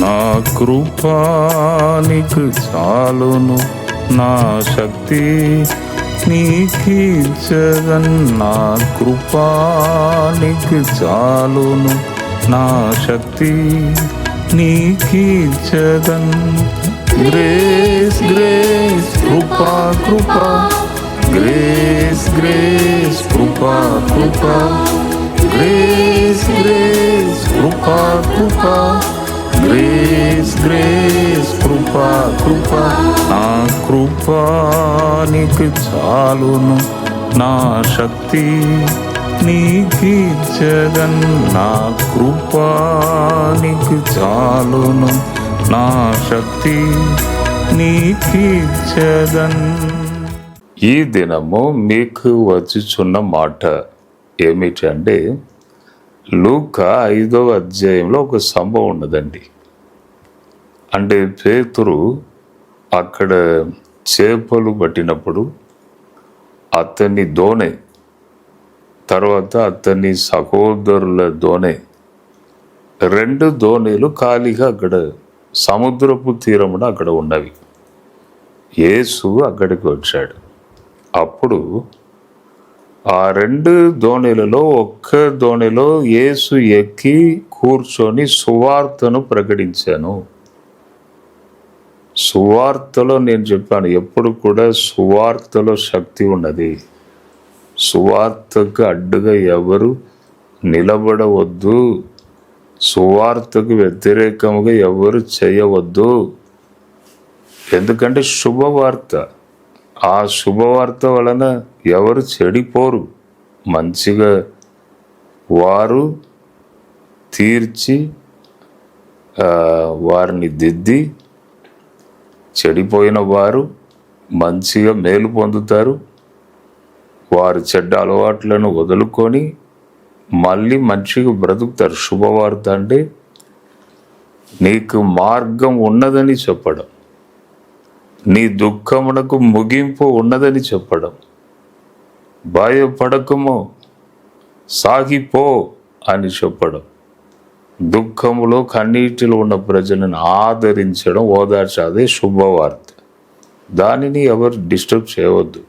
నా కృపా నీకు చాలును, నా శక్తి నీకిచ్చదన్. నా కృపా నీకు చాలును, నా శక్తి నీకిచ్చదన్. గ్రేస్ గ్రేస్ కృపా కృపా, గ్రేస్ గ్రేస్ కృపా కృపా, గ్రేస్ గ్రేస్ కృపా కృపా, గ్రేస్ గ్రేస్ కృపా కృపా. నా కృపా నీకు చాలును, నా శక్తి నీకిచ్చదన్. నా కృపా నీకు చాలును, నా శక్తి నీకిచ్చదన్. ఈ దినము మీకు వచ్చుచున్న మాట ఏమిటంటే, లూకా 5వ అధ్యాయంలో ఒక సంభవం ఉన్నదండి. అంటే పేతురు అక్కడ చేపలు పట్టినప్పుడు అతని దోణె, తర్వాత అతని సహోదరుల దోణె, 2 దోణెలు ఖాళీగా అక్కడ సముద్రపు తీరమున అక్కడ ఉన్నవి. యేసు అక్కడికి వచ్చాడు. అప్పుడు ఆ 2 దోణెలలో ఒక్క దోణిలో యేసు ఎక్కి కూర్చొని సువార్తను ప్రకటించాను. సువార్తలో నేను చెప్పాను, ఎప్పుడు కూడా సువార్తలో శక్తి ఉన్నది. సువార్తకు అడ్డుగా ఎవరు నిలబడవద్దు, సువార్తకు వ్యతిరేకముగా ఎవరు చేయవద్దు. ఎందుకంటే శుభవార్త, ఆ శుభవార్త వలన ఎవరు చెడిపోరు. మంచిగా వారు తీర్చి వారిని దిద్ది, చెడిపోయిన వారు మంచిగా మేలు పొందుతారు. వారు చెడ్డ అలవాట్లను వదులుకొని మళ్ళీ మంచిగా బ్రతుకుతారు. శుభవార్త అంటే నీకు మార్గం ఉన్నదని చెప్పడం, నీ దుఃఖమునకు ముగింపు ఉన్నదని చెప్పడం, భయపడకము సాగిపో అని చెప్పడం, దుఃఖములో కన్నీటిలో ఉన్న ప్రజలను ఆదరించడం, ఓదార్చదే శుభవార్త. దానిని ఎవరు డిస్టర్బ్ చేయవద్దు.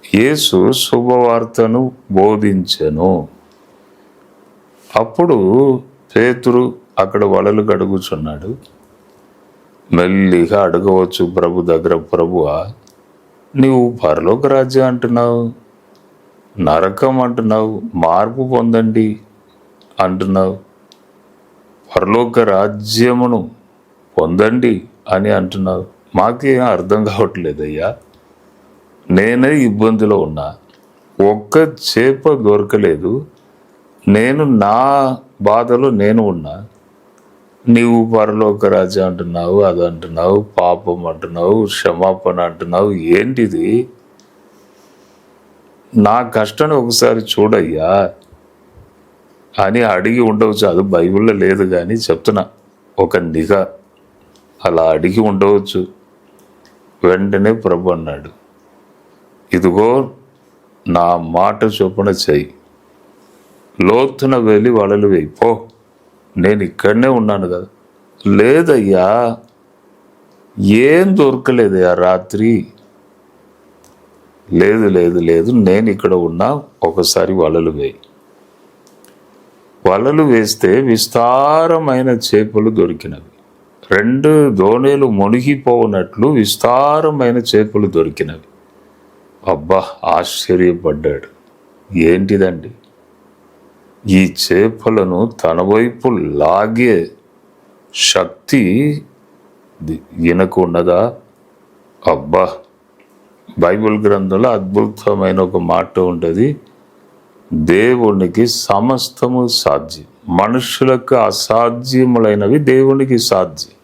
యేసు శుభవార్తను బోధించెను. అప్పుడు పేతురు అక్కడ వలలు గడుగుచున్నాడు. మెల్లిగా అడగవచ్చు ప్రభు దగ్గర, ప్రభువా నీవు పరలోక రాజ్యం అంటున్నావు, నరకం అంటున్నావు, మార్పు పొందండి అంటున్నావు, పరలోక రాజ్యమును పొందండి అని అంటున్నావు, మాకేం అర్థం కావట్లేదయ్యా, నేనే ఇబ్బందిలో ఉన్నా, ఒక్క చేప దొరకలేదు, నేను నా బాధలో నేను ఉన్నా, నీవు పరలోక రాజ్యం అంటున్నావు, అది అంటున్నావు, పాపం అంటున్నావు, క్షమాపణ అంటున్నావు, ఏంటిది? నా కష్టాన్ని ఒకసారి చూడయ్యా అని అడిగి ఉండవచ్చు. అది బైబిల్లో లేదు కానీ చెప్తున్నా, ఒక నిఘా అలా అడిగి ఉండవచ్చు. వెంటనే ప్రభు అన్నాడు, ఇదిగో నా మాట చొప్పున చెయ్యి, లోతున వెళ్ళి వలలు వేయి, పో, నేను ఇక్కడనే ఉన్నాను కదా. లేదయ్యా, ఏం దొరకలేదయ్యా రాత్రి. లేదు లేదు లేదు, నేను ఇక్కడ ఉన్నా, ఒకసారి వలలు వేయి. వలలు వేస్తే విస్తారమైన చేపలు దొరికినవి. 2 దోణీలు మునిగిపోనట్లు విస్తారమైన చేపలు దొరికినవి. అబ్బా, ఆశ్చర్యపడ్డాడు. ఏంటిదండి? ఈ చేపలను తన వైపు లాగే శక్తి ఈయనకు ఉన్నదా? అబ్బా, బైబిల్ గ్రంథంలో అద్భుతమైన ఒక మాట ఉంటుంది, దేవునికి సమస్తము సాధ్యం, మనుషులకు అసాధ్యములైనవి దేవునికి సాధ్యం.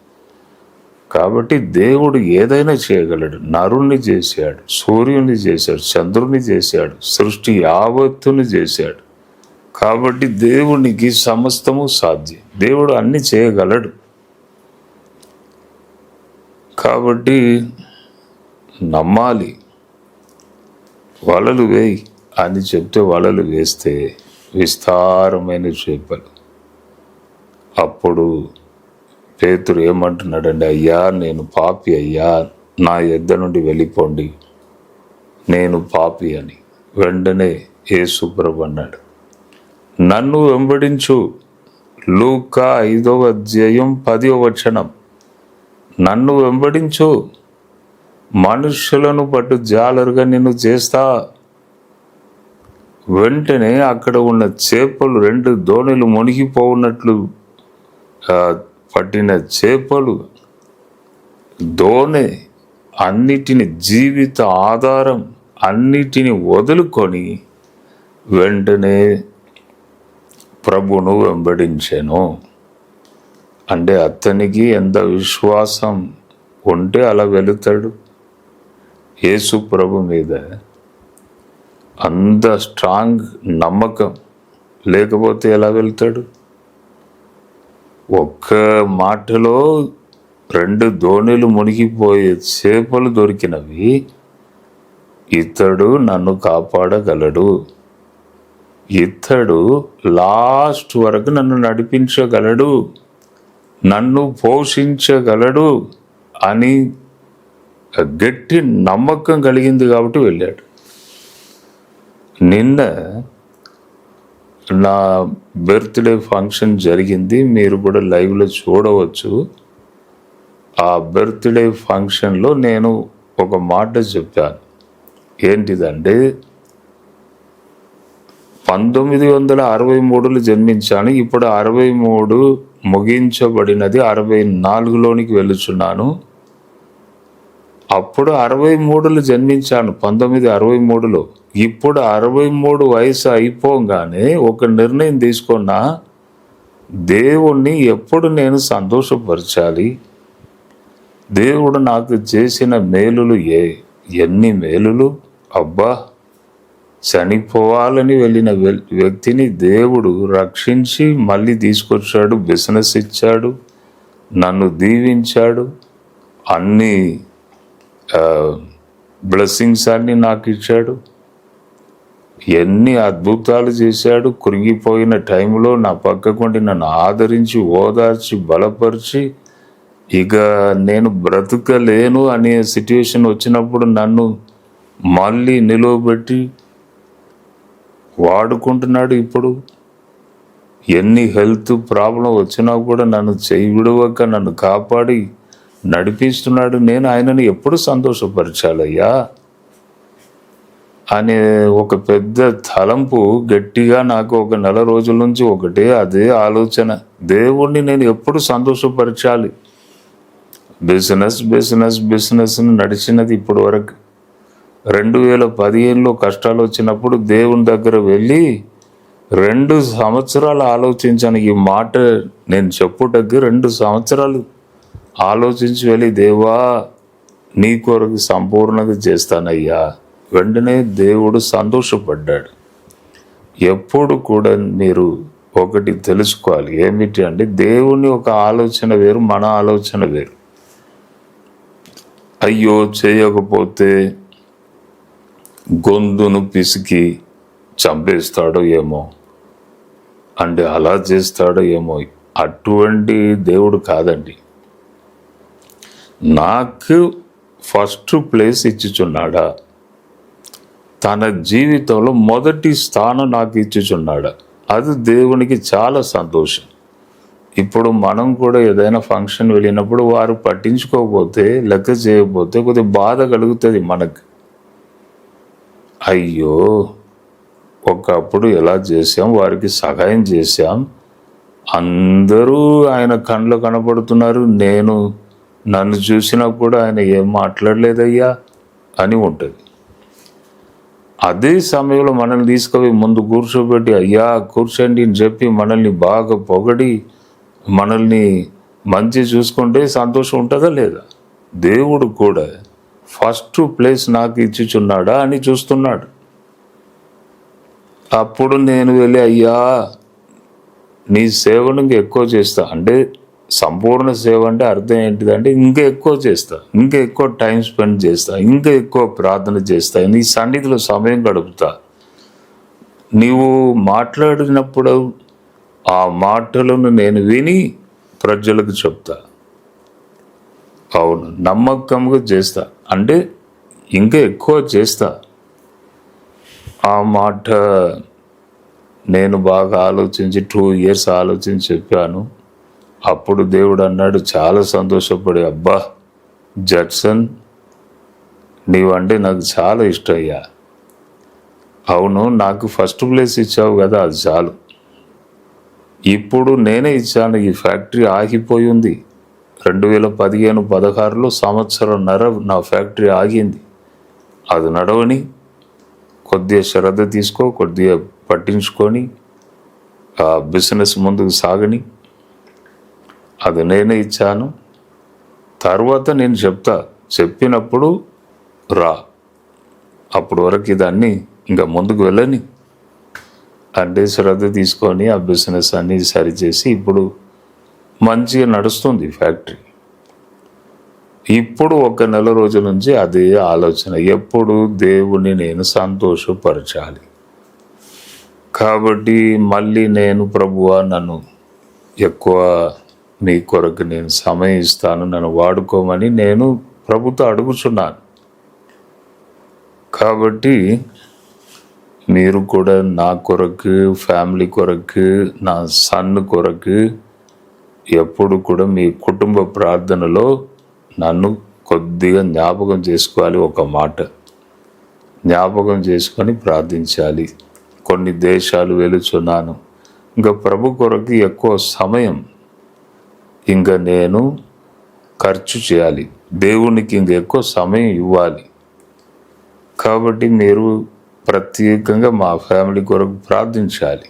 కాబట్టి దేవుడు ఏదైనా చేయగలడు. నరుణ్ణి చేశాడు, సూర్యుని చేశాడు, చంద్రుని చేశాడు, సృష్టి యావత్తుని చేశాడు. కాబట్టి దేవునికి సమస్తము సాధ్యం, దేవుడు అన్ని చేయగలడు. కాబట్టి నమ్మాలి. వలలు వేయి అని చెప్తే వలలు వేస్తే విస్తారమైన చేపలు. అప్పుడు పేతురు ఏమంటున్నాడండి, అయ్యా నేను పాపి అయ్యా, నా యొద్ద నుండి వెళ్ళిపోండి, నేను పాపి అని. వెంటనే యేసు ప్రభు అన్నాడు, నన్ను వెంబడించు. లూకా 5వ అధ్యాయం 10వ వచనం. నన్ను వెంబడించు, మనుషులను పట్టు జాలరుగా నిన్ను చేస్తా. వెంటనే అక్కడ ఉన్న చేపలు 2 దోణులు మునిగిపోవున్నట్లు పట్టిన చేపలు, దోణి అన్నిటిని, జీవిత ఆధారం అన్నిటిని వదులుకొని వెంటనే ప్రభును వెంబడించాను. అంటే అతనికి ఎంత విశ్వాసం ఉంటే అలా వెళుతాడు. యేసు ప్రభు మీద అంత స్ట్రాంగ్ నమ్మకం లేకపోతే ఎలా వెళ్తాడు? ఒక్క మాటలో 2 దోణులు మునిగిపోయే చేపలు దొరికినవి. ఇతడు నన్ను కాపాడగలడు, ఇతడు లాస్ట్ వరకు నన్ను నడిపించగలడు, నన్ను పోషించగలడు అని గట్టి నమ్మకం కలిగింది కాబట్టి వెళ్ళాడు. నిన్న నా బర్త్డే ఫంక్షన్ జరిగింది, మీరు కూడా లైవ్లో చూడవచ్చు. ఆ బర్త్డే ఫంక్షన్లో నేను ఒక మాట చెప్పాను. ఏంటిదంటే, 1963లో జన్మించాను, ఇప్పుడు 63 ముగించబడినది, 64లోనికి వెళుచున్నాను. అప్పుడు 63లో జన్మించాను, 1963లో. ఇప్పుడు 63 వయసు అయిపోగానే ఒక నిర్ణయం తీసుకున్నా, దేవుణ్ణి ఎప్పుడు నేను సంతోషపరచాలి, దేవుడు నాకు చేసిన మేలులు ఎన్ని మేలులు, అబ్బా, చనిపోవాలని వెళ్ళిన వ్యక్తిని దేవుడు రక్షించి మళ్ళీ తీసుకొచ్చాడు, బిజినెస్ ఇచ్చాడు, నన్ను దీవించాడు, అన్ని బ్లెస్సింగ్స్ అన్ని నాకు ఇచ్చాడు, ఎన్ని అద్భుతాలు చేశాడు. కృంగిపోయిన టైంలో నా పక్కకుండి నన్ను ఆదరించి, ఓదార్చి, బలపరిచి, ఇక నేను బ్రతకలేను అనే సిచ్యువేషన్ వచ్చినప్పుడు నన్ను మళ్ళీ నిలువబెట్టి వాడుకుంటున్నాడు. ఇప్పుడు ఎన్ని హెల్త్ ప్రాబ్లం వచ్చినా కూడా నన్ను చేయి విడవక నన్ను కాపాడి నడిపిస్తున్నాడు. నేను ఆయనను ఎప్పుడు సంతోషపరచాలయ్యా అనే ఒక పెద్ద తలంపు గట్టిగా నాకు ఒక 4 రోజుల నుంచి ఒకటే అదే ఆలోచన. దేవుణ్ణి నేను ఎప్పుడు సంతోషపరచాలి. బిజినెస్ నడిచినది ఇప్పటి వరకు. 2015లో కష్టాలు వచ్చినప్పుడు దేవుని దగ్గర వెళ్ళి 2 సంవత్సరాలు ఆలోచించాను. ఈ మాట నేను చెప్పుటకి 2 సంవత్సరాలు ఆలోచించి వెళ్ళి, దేవా నీ కొరకు సంపూర్ణంగా చేస్తానయ్యా. వెంటనే దేవుడు సంతోషపడ్డాడు. ఎప్పుడు కూడా మీరు ఒకటి తెలుసుకోవాలి, ఏమిటి అంటే, దేవుని ఒక ఆలోచన వేరు, మన ఆలోచన వేరు. అయ్యో చేయకపోతే గొంతును పిసికి చంపేస్తాడో ఏమో, అంటే అలా చేస్తాడో ఏమో, అటువంటి దేవుడు కాదండి. నాకు ఫస్ట్ ప్లేస్ ఇచ్చుచున్నాడా, తన జీవితంలో మొదటి స్థానం నాకు ఇచ్చుచున్నాడా, అది దేవునికి చాలా సంతోషం. ఇప్పుడు మనం కూడా ఏదైనా ఫంక్షన్ వెళ్ళినప్పుడు వారు పట్టించుకోకపోతే, లెక్క చేయకపోతే కొద్దిగా బాధ కలుగుతుంది మనకు. అయ్యో, ఒకప్పుడు ఎలా చేసాం, వారికి సహాయం చేశాం, అందరూ ఆయన కళ్ళు కనపడుతున్నారు, నన్ను చూసినా కూడా ఆయన ఏం మాట్లాడలేదయ్యా అని ఉంటుంది. అదే సమయంలో మనల్ని తీసుకుపోయి ముందు కూర్చోబెట్టి, అయ్యా కూర్చోండి అని చెప్పి మనల్ని బాగా పొగడి మనల్ని మంచి చూసుకుంటే సంతోషం ఉంటుందా లేదా? దేవుడు కూడా ఫస్ట్ ప్లేస్ నాకు ఇచ్చుచున్నాడా అని చూస్తున్నాడు. అప్పుడు నేను వెళ్ళి, అయ్యా నీ సేవను ఇంకా ఎక్కువ చేస్తా, అంటే సంపూర్ణ సేవ అంటే అర్థం ఏంటిదంటే, ఇంకా ఎక్కువ చేస్తా, ఇంకా ఎక్కువ టైం స్పెండ్ చేస్తా, ఇంకా ఎక్కువ ప్రార్థన చేస్తా, నీ సన్నిధిలో సమయం గడుపుతా. నీవు మాట్లాడినప్పుడు ఆ మాటలను నేను విని ప్రజలకు చెప్తా. అవును, నమ్మకంగా చేస్తా అంటే ఇంకా ఎక్కువ చేస్తా. ఆ మాట నేను బాగా ఆలోచించి 2 years ఆలోచించి చెప్పాను. అప్పుడు దేవుడు అన్నాడు చాలా సంతోషపడి, అబ్బా జడ్సన్, నీవంటే నాకు చాలా ఇష్టం అయ్యా. అవును, నాకు ఫస్ట్ ప్లేస్ ఇచ్చావు కదా, అది చాలు. ఇప్పుడు నేనే ఇచ్చాను. ఈ ఫ్యాక్టరీ ఆగిపోయి ఉంది. 2015-16లో సంవత్సరంన్నర నా ఫ్యాక్టరీ ఆగింది. అది నడవని, కొద్దిగా శ్రద్ధ తీసుకో, కొద్దిగా పట్టించుకొని ఆ బిజినెస్ ముందుకు సాగని, అది నేనే ఇచ్చాను. తర్వాత నేను చెప్తా, చెప్పినప్పుడు రా, అప్పుడు వరకు ఇదన్నీ ఇంకా ముందుకు వెళ్ళని అంటే శ్రద్ధ తీసుకొని ఆ బిజినెస్ అన్నీ సరిచేసి ఇప్పుడు మంచిగా నడుస్తుంది ఫ్యాక్టరీ. ఇప్పుడు 1 నెల రోజుల నుంచి అదే ఆలోచన, ఎప్పుడు దేవుణ్ణి నేను సంతోషపరచాలి. కాబట్టి మళ్ళీ నేను, ప్రభువా నన్ను ఎక్కువ నీ కొరకు నేను సమయం ఇస్తాను, నన్ను వాడుకోమని నేను ప్రభుతో అడుగుచున్నాను. కాబట్టి మీరు కూడా నా కొరకు, ఫ్యామిలీ కొరకు, నా సన్ కొరకు ఎప్పుడు కూడా మీ కుటుంబ ప్రార్థనలో నన్ను కొద్దిగా జ్ఞాపకం చేసుకోవాలి. ఒక మాట జ్ఞాపకం చేసుకొని ప్రార్థించాలి. కొన్ని దేశాలు వెళుచున్నాను, ఇంకా ప్రభు కొరకు ఎక్కువ సమయం ఇంకా నేను ఖర్చు చేయాలి. దేవునికి ఇంక ఎక్కువ సమయం ఇవ్వాలి. కాబట్టి మీరు ప్రత్యేకంగా మా ఫ్యామిలీ కొరకు ప్రార్థించాలి.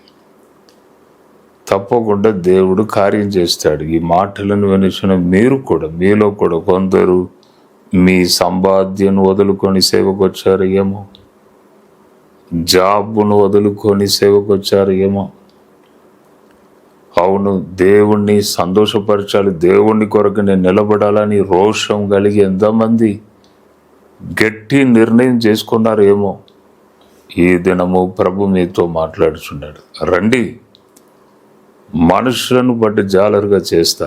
తప్పకుండా దేవుడు కార్యం చేస్తాడు. ఈ మాటలను వినిచిన మీరు కూడా, మీలో కూడా కొందరు మీ సంపాద్యను వదులుకొని సేవకు వచ్చారు ఏమో, జాబ్ను వదులుకొని సేవకు వచ్చారు ఏమో. అవును, దేవుణ్ణి సంతోషపరచాలి, దేవుణ్ణి కొరకు నేను నిలబడాలని రోషం కలిగి ఎంతమంది గట్టి నిర్ణయం చేసుకున్నారు ఏమో. ఈ దినము ప్రభు మీతో మాట్లాడుచున్నాడు. రండి, మనుషులను బట్టి జాలరుగా చేస్తా.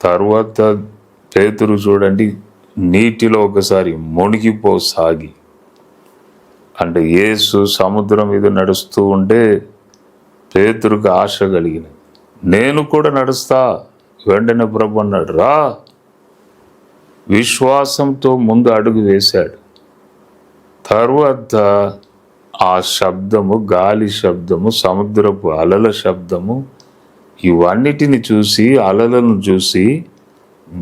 తర్వాత పేతురు చూడండి, నీటిలో ఒకసారి మునిగిపోసాగి, అంటే యేసు సముద్రం మీద నడుస్తూ ఉంటే పేతురుకు ఆశ కలిగినది, నేను కూడా నడుస్తా. వెంటనే ప్రభు అన్నాడు, రా. విశ్వాసంతో ముందు అడుగు వేశాడు. తర్వాత ఆ శబ్దము, గాలి శబ్దము, సముద్రపు అలల శబ్దము, ఇవన్నిటిని చూసి, అలలను చూసి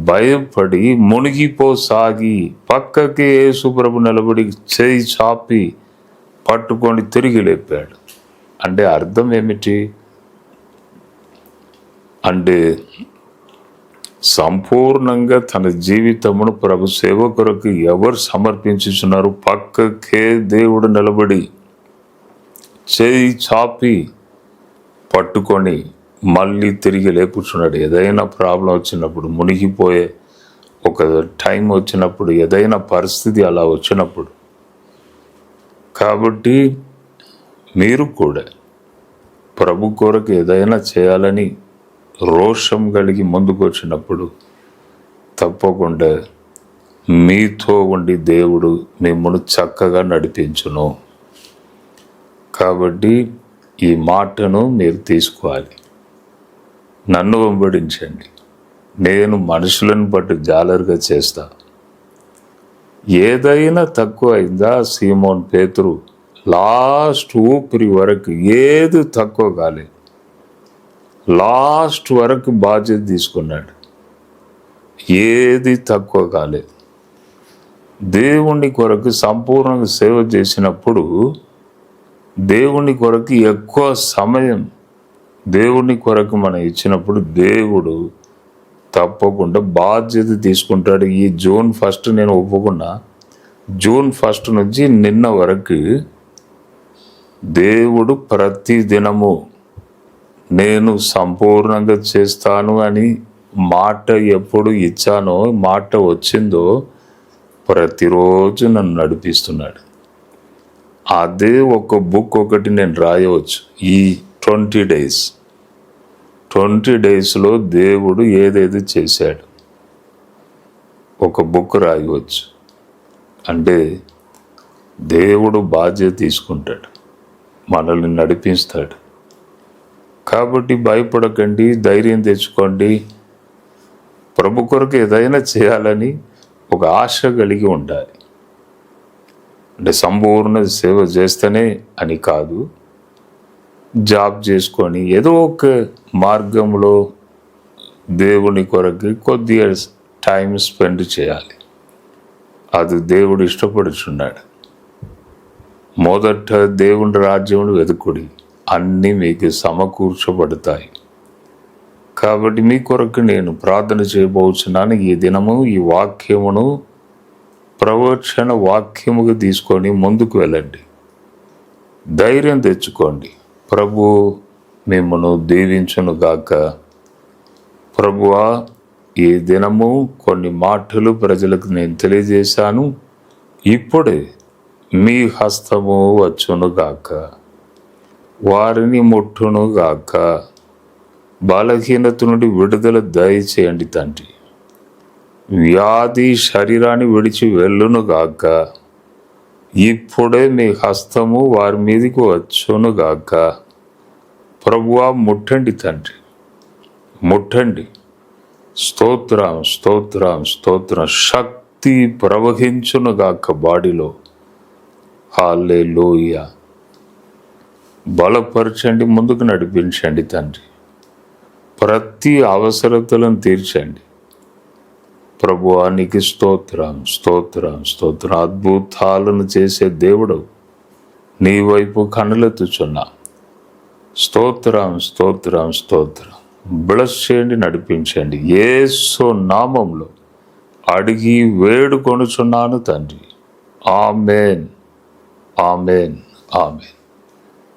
భయపడి మునిగిపోసాగి పక్కకి యేసు ప్రభు నిలబడి చేయి చాపి పట్టుకొని తిరిగి లేపాడు. అంటే అర్థం ఏమిటి అంటే సంపూర్ణంగా తన జీవితమును ప్రభు సేవ కొరకు ఎవరు సమర్పించుచున్నారు, పక్కకే దేవుడు నిలబడి చేయి చాపి పట్టుకొని మళ్ళీ తిరిగి లేపుచున్నాడు. ఏదైనా ప్రాబ్లం వచ్చినప్పుడు, మునిగిపోయే ఒక టైం వచ్చినప్పుడు, ఏదైనా పరిస్థితి అలా వచ్చినప్పుడు. కాబట్టి మీరు కూడా ప్రభు కొరకు ఏదైనా చేయాలని రోషం కలిగి ముందుకు వచ్చినప్పుడు తప్పకుండా మీతో ఉండి దేవుడు మిమ్మల్ని చక్కగా నడిపించును. కాబట్టి ఈ మాటను మీరు తీసుకోవాలి. నన్ను వెంబడించండి, నేను మనుషులను బట్టి జాలరుగా చేస్తా. ఏదైనా తక్కువ అయిందా, సీమోన్ పేతురు లాస్ట్ ఊపిరి వరకు ఏది తక్కువ కాలేదు, లాస్ట్ వరకు బాధ్యత తీసుకున్నాడు, ఏది తక్కువ కాలేదు. దేవుని కొరకు సంపూర్ణంగా సేవ చేసినప్పుడు, దేవుని కొరకు ఎక్కువ సమయం దేవుని కొరకు మనం ఇచ్చినప్పుడు దేవుడు తప్పకుండా బాధ్యత తీసుకుంటాడు. ఈ June 1 నేను ఒప్పుకున్నా, June 1 నుంచి నిన్న వరకు దేవుడు ప్రతి దినము నేను సంపూర్ణంగా చేస్తాను అని మాట ఎప్పుడు ఇచ్చానో, మాట వచ్చిందో ప్రతిరోజు నన్ను నడిపిస్తున్నాడు. అదే ఒక బుక్ ఒకటి నేను రాయవచ్చు. ఈ 20 డేస్లో దేవుడు ఏదేది చేశాడు, ఒక బుక్ రాయవచ్చు. అంటే దేవుడు బాధ్యత తీసుకుంటాడు, మనల్ని నడిపిస్తాడు. కాబట్టి భయపడకండి, ధైర్యం తెచ్చుకోండి. ప్రభు కొరకు ఏదైనా చేయాలని ఒక ఆశ కలిగి ఉండాలి. అంటే సంపూర్ణ సేవ చేస్తేనే అని కాదు, జాబ్ చేసుకొని ఏదో ఒక మార్గంలో దేవుని కొరకు కొద్దిగా టైం స్పెండ్ చేయాలి. అది దేవుడు ఇష్టపడుచున్నాడు. మొదట దేవుని రాజ్యమును వెతుకుడి, అన్నీ మీకు సమకూర్చబడతాయి. కాబట్టి మీ కొరకు నేను ప్రార్థన చేయబోచున్నాను. ఈ దినము ఈ వాక్యమును ప్రవచన వాక్యముగా తీసుకొని ముందుకు వెళ్ళండి. ధైర్యం తెచ్చుకోండి. ప్రభు మిమ్మను దీవించును గాక. ప్రభువా, ఈ దినము కొన్ని మాటలు ప్రజలకు నేను తెలియజేశాను. ఇప్పుడే మీ హస్తము వచ్చును గాక, వారిని ముట్టును గాక. బలహీనత నుండి విడుదల దయచేయండి తండ్రి. వ్యాధి శరీరాన్ని విడిచి వెళ్ళును గాక. ఇప్పుడే మీ హస్తము వారి మీదకి వచ్చును గాక. ప్రభువా, ముట్టండి తండ్రి, ముట్టండి. స్తోత్రం, స్తోత్రం, స్తోత్రం. శక్తి ప్రవహించును గాక బాడీలో. హల్లెలూయా. బలపరచండి, ముందుకు నడిపించండి తండ్రి. ప్రతి అవసరతలను తీర్చండి. ప్రభువానికి స్తోత్రం, స్తోత్రం, స్తోత్రం. అద్భుతాలను చేసే దేవుడు నీ వైపు కనులెత్తుచున్నా. స్తోత్రం, స్తోత్రం, స్తోత్రం. బ్లెస్ చేయండి, నడిపించండి. యేసు నామములో అడిగి వేడుకొనుచున్నాను తండ్రి. ఆమేన్, ఆమేన్, ఆమేన్.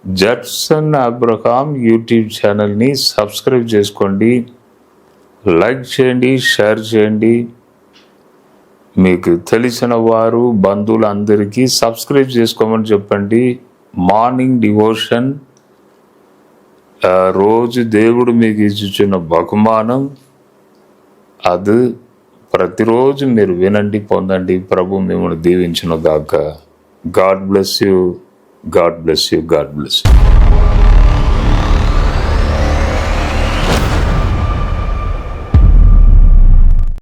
జడ్సన్ అబ్రహాం యూట్యూబ్ ఛానల్ని సబ్స్క్రైబ్ చేసుకోండి, లైక్ చేయండి, షేర్ చేయండి. మీకు తెలిసిన వారు, బంధువులందరికీ సబ్స్క్రైబ్ చేసుకోమని చెప్పండి. మార్నింగ్ డివోషన్, రోజు దేవుడు మీకు ఇచ్చుచున్న బహుమానం, అది ప్రతిరోజు మీరు వినండి, పొందండి. ప్రభు మిమ్మల్ని దీవించును గాక. God bless you, God bless you, God bless you.